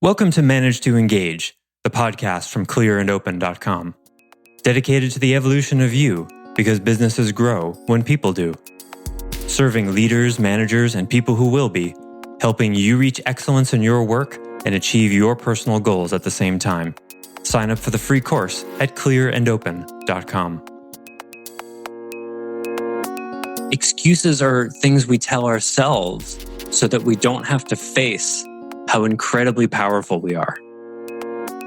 Welcome to Manage to Engage, the podcast from clearandopen.com. Dedicated to the evolution of you, because businesses grow when people do. Serving leaders, managers, and people who will be, helping you reach excellence in your work and achieve your personal goals at the same time. Sign up for the free course at clearandopen.com. Excuses are things we tell ourselves so that we don't have to face how incredibly powerful we are.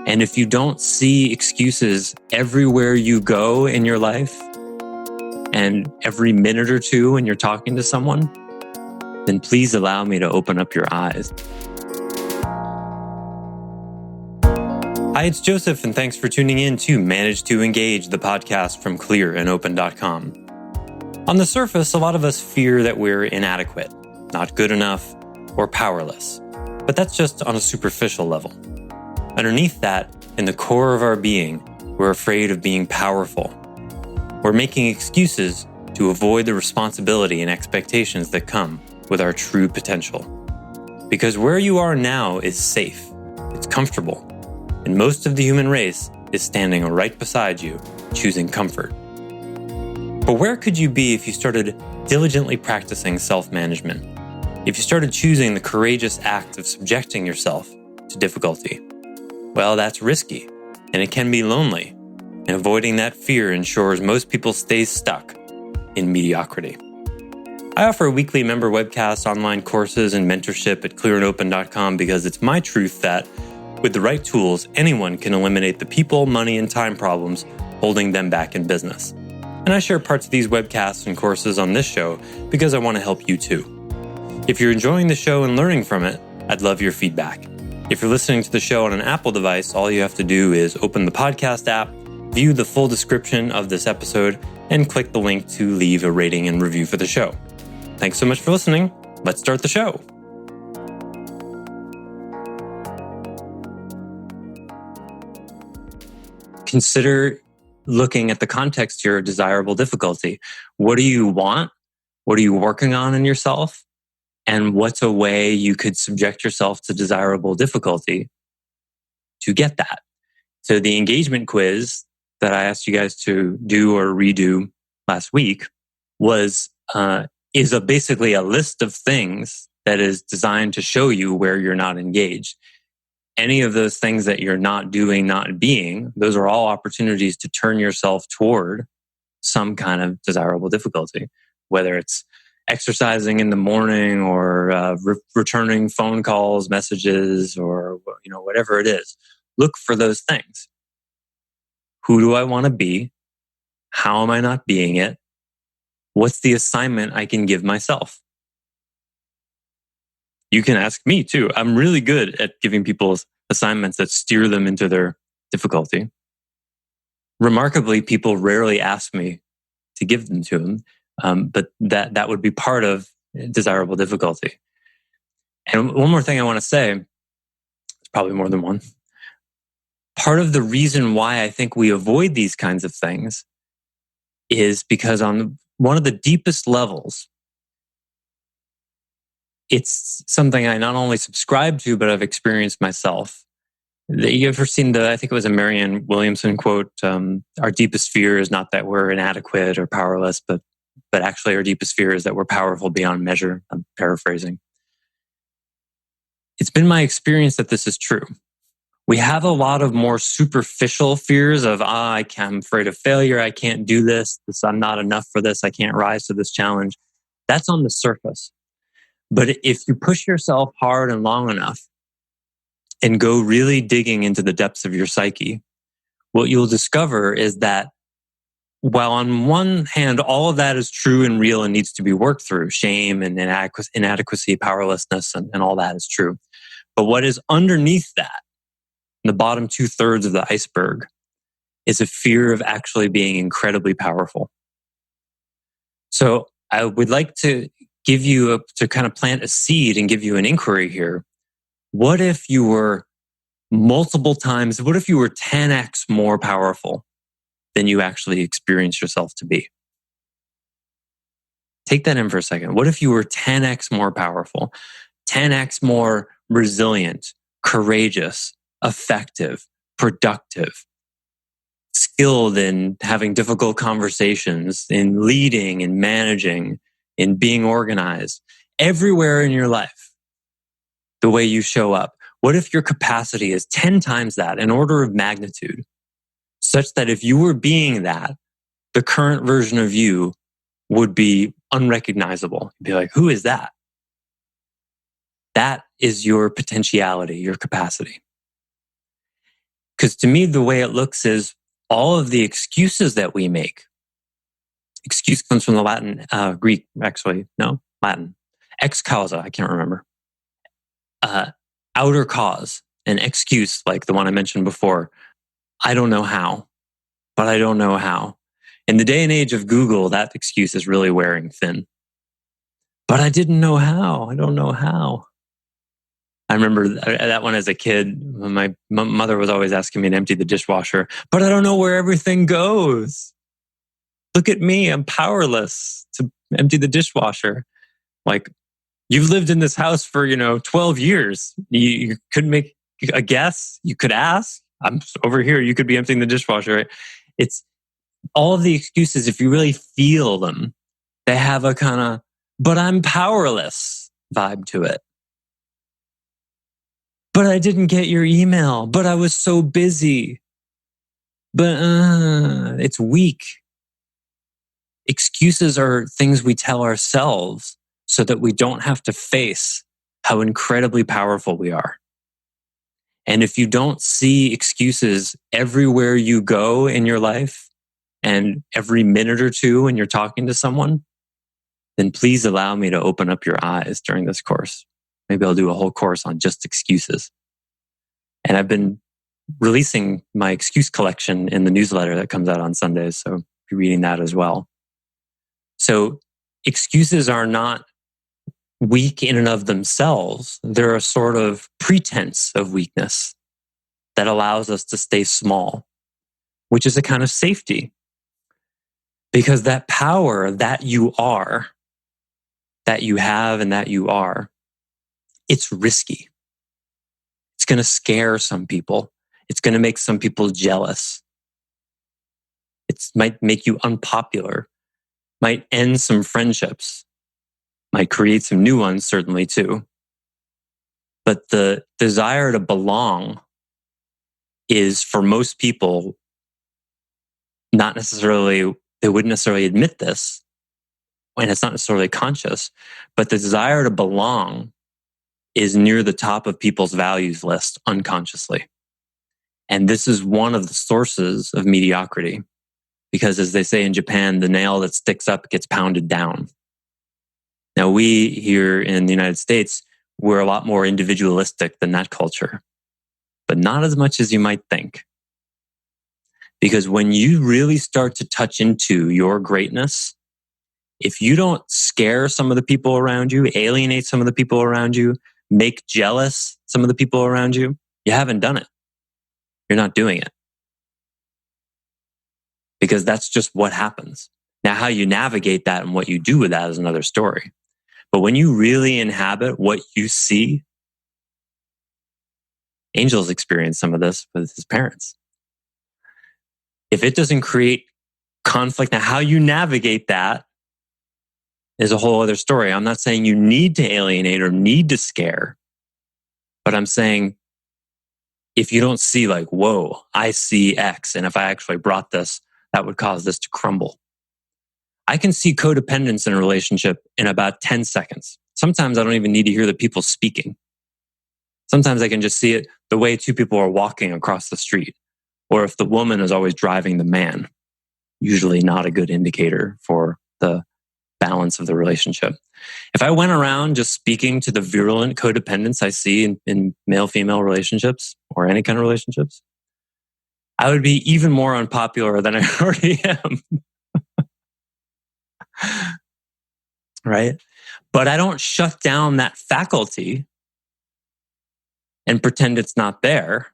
And if you don't see excuses everywhere you go in your life and every minute or two when you're talking to someone, then please allow me to open up your eyes. Hi, it's Joseph, and thanks for tuning in to Manage to Engage, the podcast from clearandopen.com. On the surface, a lot of us fear that we're inadequate, not good enough, or powerless. But that's just on a superficial level. Underneath that, in the core of our being, we're afraid of being powerful. We're making excuses to avoid the responsibility and expectations that come with our true potential. Because where you are now is safe, it's comfortable, and most of the human race is standing right beside you, choosing comfort. But where could you be if you started diligently practicing self-management? If you started choosing the courageous act of subjecting yourself to difficulty? Well, that's risky, and it can be lonely, and avoiding that fear ensures most people stay stuck in mediocrity. I offer weekly member webcasts, online courses, and mentorship at clearandopen.com because it's my truth that, with the right tools, anyone can eliminate the people, money, and time problems holding them back in business. And I share parts of these webcasts and courses on this show because I want to help you too. If you're enjoying the show and learning from it, I'd love your feedback. If you're listening to the show on an Apple device, all you have to do is open the podcast app, view the full description of this episode, and click the link to leave a rating and review for the show. Thanks so much for listening. Let's start the show. Consider looking at the context of your desirable difficulty. What do you want? What are you working on in yourself? And what's a way you could subject yourself to desirable difficulty to get that? So the engagement quiz that I asked you guys to do or redo last week is basically a list of things that is designed to show you where you're not engaged. Any of those things that you're not doing, not being, those are all opportunities to turn yourself toward some kind of desirable difficulty, whether it's exercising in the morning or returning phone calls, messages, or whatever it is. Look for those things. Who do I want to be? How am I not being it? What's the assignment I can give myself? You can ask me too. I'm really good at giving people assignments that steer them into their difficulty. Remarkably, people rarely ask me to give them to them. But that would be part of desirable difficulty. And one more thing I want to say, it's probably more than one. Part of the reason why I think we avoid these kinds of things is because on one of the deepest levels, it's something I not only subscribe to, but I've experienced myself. You ever seen I think it was a Marianne Williamson quote, our deepest fear is not that we're inadequate or powerless, but actually our deepest fear is that we're powerful beyond measure. I'm paraphrasing. It's been my experience that this is true. We have a lot of more superficial fears of, I'm afraid of failure, I can't do this, I'm not enough for this, I can't rise to this challenge. That's on the surface. But if you push yourself hard and long enough and go really digging into the depths of your psyche, what you'll discover is that while on one hand, all of that is true and real and needs to be worked through, shame and inadequacy, powerlessness, and all that is true. But what is underneath that, the bottom 2/3 of the iceberg, is a fear of actually being incredibly powerful. So I would like to give you to kind of plant a seed and give you an inquiry here. What if you were multiple times, what if you were 10x more powerful than you actually experience yourself to be? Take that in for a second. What if you were 10x more powerful, 10x more resilient, courageous, effective, productive, skilled in having difficult conversations, in leading and managing, in being organized, everywhere in your life, the way you show up. What if your capacity is 10 times that, an order of magnitude, such that if you were being that, the current version of you would be unrecognizable? You'd be like, who is that? That is your potentiality, your capacity. Because to me, the way it looks is all of the excuses that we make. Excuse comes from the Latin, Greek, actually. No, Latin. Ex causa, I can't remember. Outer cause, an excuse like the one I mentioned before. I don't know how, but I don't know how. In the day and age of Google, that excuse is really wearing thin. But I didn't know how. I don't know how. I remember that one as a kid. My mother was always asking me to empty the dishwasher, but I don't know where everything goes. Look at me. I'm powerless to empty the dishwasher. Like, you've lived in this house for, 12 years. You could make a guess. You could ask. I'm over here. You could be emptying the dishwasher. Right? It's all of the excuses, if you really feel them, they have a kind of, but I'm powerless vibe to it. But I didn't get your email. But I was so busy. But it's weak. Excuses are things we tell ourselves so that we don't have to face how incredibly powerful we are. And if you don't see excuses everywhere you go in your life and every minute or two when you're talking to someone, then please allow me to open up your eyes during this course. Maybe I'll do a whole course on just excuses. And I've been releasing my excuse collection in the newsletter that comes out on Sundays. So be reading that as well. So excuses are not weak in and of themselves. They're a sort of pretense of weakness that allows us to stay small, which is a kind of safety. Because that power that you are, that you have and that you are, it's risky. It's going to scare some people. It's going to make some people jealous. It might make you unpopular, might end some friendships, might create some new ones, certainly too. But the desire to belong is, for most people, not necessarily, they wouldn't necessarily admit this, and it's not necessarily conscious, but the desire to belong is near the top of people's values list unconsciously. And this is one of the sources of mediocrity, because as they say in Japan, the nail that sticks up gets pounded down. Now, we here in the United States, we're a lot more individualistic than that culture, but not as much as you might think. Because when you really start to touch into your greatness, if you don't scare some of the people around you, alienate some of the people around you, make jealous some of the people around you, you haven't done it. You're not doing it. Because that's just what happens. Now, how you navigate that and what you do with that is another story. But when you really inhabit what you see, Angel's experienced some of this with his parents. If it doesn't create conflict, now how you navigate that is a whole other story. I'm not saying you need to alienate or need to scare, but I'm saying if you don't see like, whoa, I see X, and if I actually brought this, that would cause this to crumble. I can see codependence in a relationship in about 10 seconds. Sometimes I don't even need to hear the people speaking. Sometimes I can just see it the way two people are walking across the street, or if the woman is always driving the man, usually not a good indicator for the balance of the relationship. If I went around just speaking to the virulent codependence I see in male-female relationships or any kind of relationships, I would be even more unpopular than I already am. Right? But I don't shut down that faculty and pretend it's not there.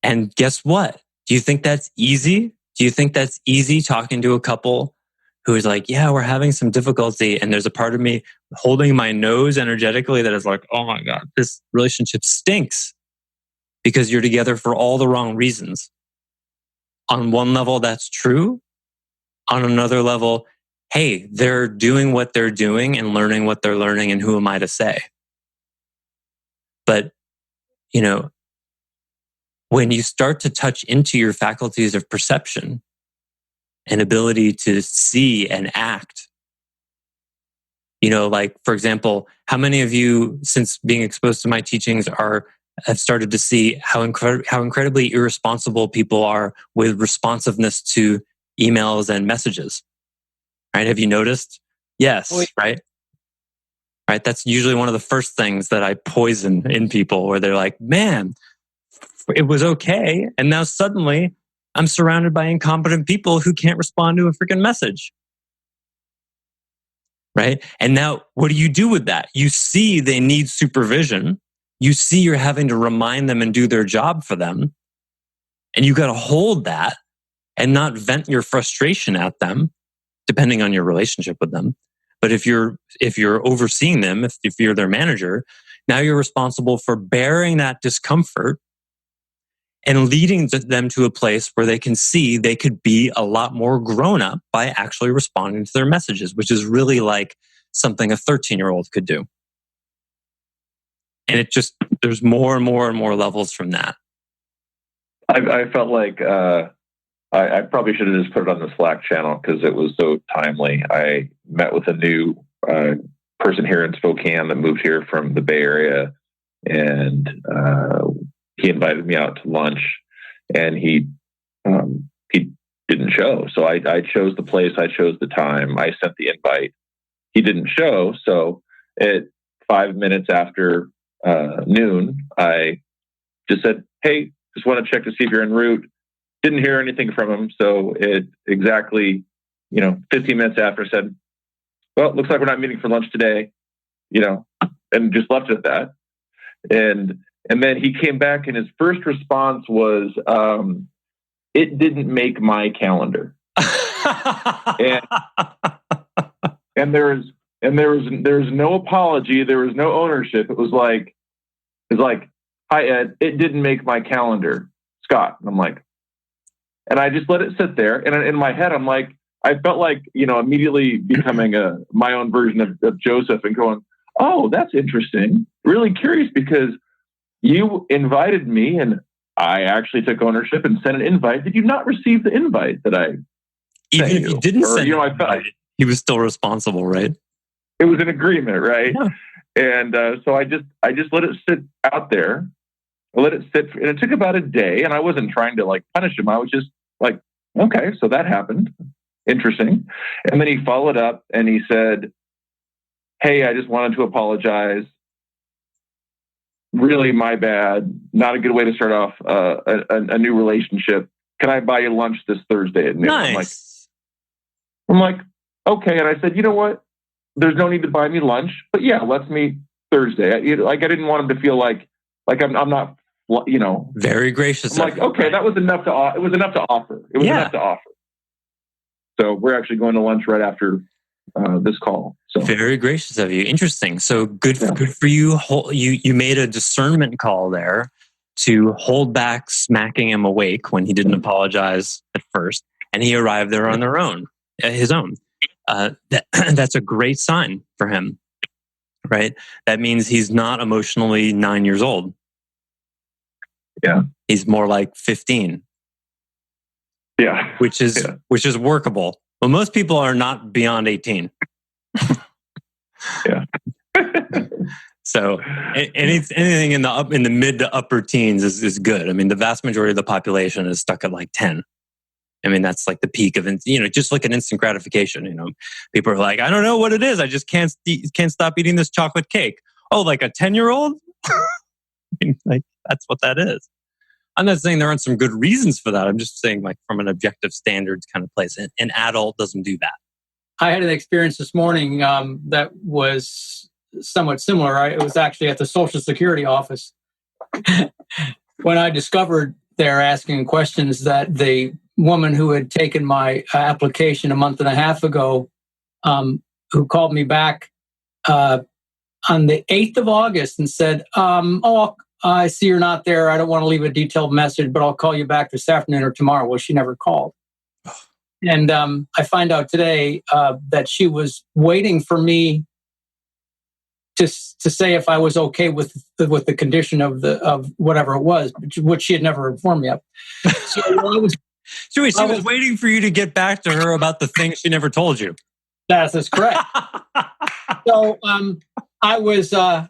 And guess what? Do you think that's easy? Do you think that's easy talking to a couple who is like, yeah, we're having some difficulty, and there's a part of me holding my nose energetically that is like, oh my God, this relationship stinks. because you're together for all the wrong reasons. On one level, that's true. On another level, hey, they're doing what they're doing and learning what they're learning, and who am I to say? But, when you start to touch into your faculties of perception and ability to see and act, like, for example, how many of you, since being exposed to my teachings, have started to see how incredibly irresponsible people are with responsiveness to emails and messages? Right? Have you noticed? Yes, right? Right. That's usually one of the first things that I poison in people, where they're like, man, it was okay. And now suddenly I'm surrounded by incompetent people who can't respond to a freaking message. Right. And now what do you do with that? You see they need supervision. You see you're having to remind them and do their job for them. And you got to hold that and not vent your frustration at them, depending on your relationship with them. But if you're overseeing them, if you're their manager, now you're responsible for bearing that discomfort and leading them to a place where they can see they could be a lot more grown up by actually responding to their messages, which is really like something a 13-year-old could do. And there's more and more and more levels from that. I felt like I probably should have just put it on the Slack channel because it was so timely. I met with a new person here in Spokane that moved here from the Bay Area, and he invited me out to lunch, and he didn't show. So I chose the place, I chose the time, I sent the invite. He didn't show, so at 5 minutes after noon, I just said, "Hey, just want to check to see if you're en route." Didn't hear anything from him. So it exactly, 15 minutes after, said, "Well, it looks like we're not meeting for lunch today," and just left it at that. And then he came back, and his first response was, "It didn't make my calendar." and there was no apology. There was no ownership. It was like, "Hi, Ed, it didn't make my calendar, Scott." And I'm like, and I just let it sit there. And in my head, I'm like, I felt like, immediately becoming my own version of Joseph and going, "Oh, that's interesting. Really curious, because you invited me and I actually took ownership and sent an invite. Did you not receive the invite that I even sent if you didn't send an invite, he was still responsible, right? It was an agreement, right?" Yeah. And so I just let it sit out there. I let it sit, and it took about a day. And I wasn't trying to punish him. I was just like, "Okay, so that happened. Interesting." And then he followed up and he said, "Hey, I just wanted to apologize. Really, my bad. Not a good way to start off a new relationship. Can I buy you lunch this Thursday at noon?" Nice. I'm like, okay. And I said, "You know what? There's no need to buy me lunch, but yeah, let's meet Thursday." I didn't want him to feel like I'm not, very gracious. I'm like, okay, right? That was enough to. It was enough to offer. It was enough to offer. So we're actually going to lunch right after this call. So very gracious of you. Interesting. So good for you. You made a discernment call there to hold back smacking him awake when he didn't apologize at first, and he arrived there on his own. That's a great sign for him, right? That means he's not emotionally 9 years old. Yeah, he's more like 15. Yeah, which is workable. Well, most people are not beyond 18. Yeah. So anything in the mid to upper teens is good. I mean, the vast majority of the population is stuck at like 10. I mean, that's like the peak of, just like an instant gratification. People are like, "I don't know what it is. I just can't stop eating this chocolate cake." Oh, like a 10-year-old? Like, that's what that is. I'm not saying there aren't some good reasons for that. I'm just saying, like, from an objective standards kind of place. An adult doesn't do that. I had an experience this morning that was somewhat similar. It was actually at the Social Security office when I discovered they're asking questions that the woman who had taken my application a month and a half ago, who called me back on the 8th of August and said, I see you're not there. I don't want to leave a detailed message, but I'll call you back this afternoon or tomorrow. Well, she never called. And I find out today that she was waiting for me to say if I was okay with the condition of whatever it was, which she had never informed me of. So she was waiting for you to get back to her about the things she never told you. That's correct. So I was on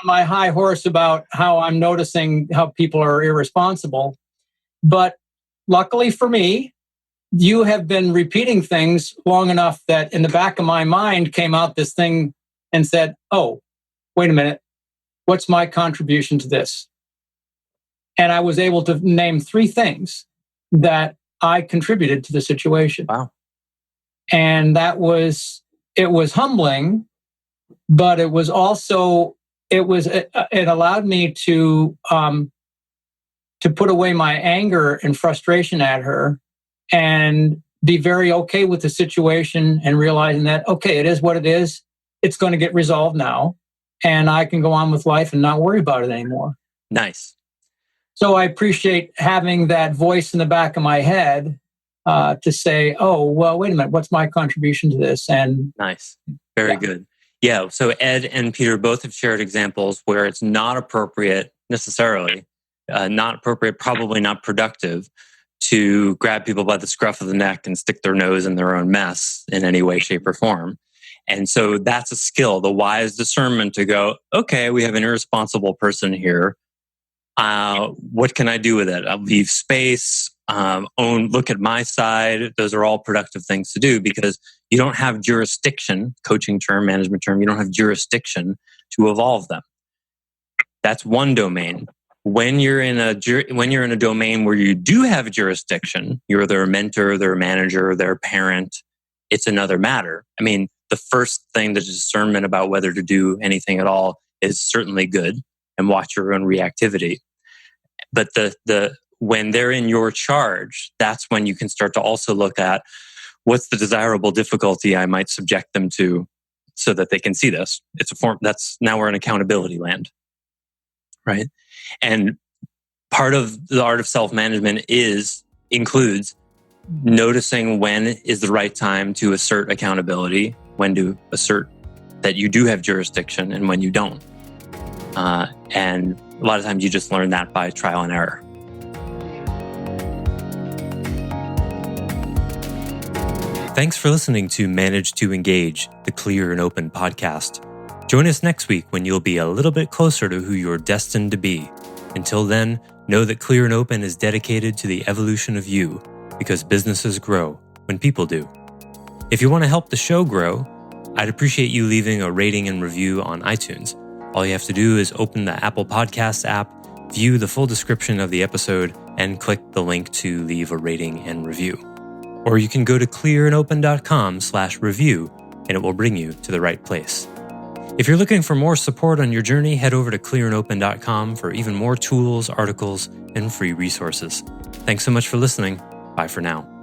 my high horse about how I'm noticing how people are irresponsible, but luckily for me, you have been repeating things long enough that in the back of my mind came out this thing and said, oh, wait a minute, what's my contribution to this? And I was able to name 3 things that I contributed to the situation. Wow. And it was humbling, but it was also, it allowed me to put away my anger and frustration at her and be very okay with the situation and realizing that, okay, it is what it is. It's going to get resolved now, and I can go on with life and not worry about it anymore. Nice. So I appreciate having that voice in the back of my head to say, oh, well, wait a minute, what's my contribution to this? And nice. Very good. Yeah. So Ed and Peter both have shared examples where it's not appropriate necessarily, not appropriate, probably not productive to grab people by the scruff of the neck and stick their nose in their own mess in any way, shape, or form. And so that's a skill, the wise discernment to go, okay, we have an irresponsible person here. What can I do with it? I'll leave space, look at my side. Those are all productive things to do because you don't have jurisdiction, coaching term, management term, you don't have jurisdiction to evolve them. That's one domain. When you're in a domain where you do have jurisdiction, you're their mentor, their manager, their parent, it's another matter. I mean, the first thing, the discernment about whether to do anything at all is certainly good, and watch your own reactivity. But when they're in your charge, that's when you can start to also look at what's the desirable difficulty I might subject them to so that they can see this. It's a form now we're in accountability land, right? And part of the art of self-management includes noticing when is the right time to assert accountability, when to assert that you do have jurisdiction and when you don't. And a lot of times you just learn that by trial and error. Thanks for listening to Manage to Engage, the Clear and Open podcast. Join us next week when you'll be a little bit closer to who you're destined to be. Until then, know that Clear and Open is dedicated to the evolution of you, because businesses grow when people do. If you want to help the show grow, I'd appreciate you leaving a rating and review on iTunes. All you have to do is open the Apple Podcasts app, view the full description of the episode, and click the link to leave a rating and review. Or you can go to clearandopen.com/review, and it will bring you to the right place. If you're looking for more support on your journey, head over to clearandopen.com for even more tools, articles, and free resources. Thanks so much for listening. Bye for now.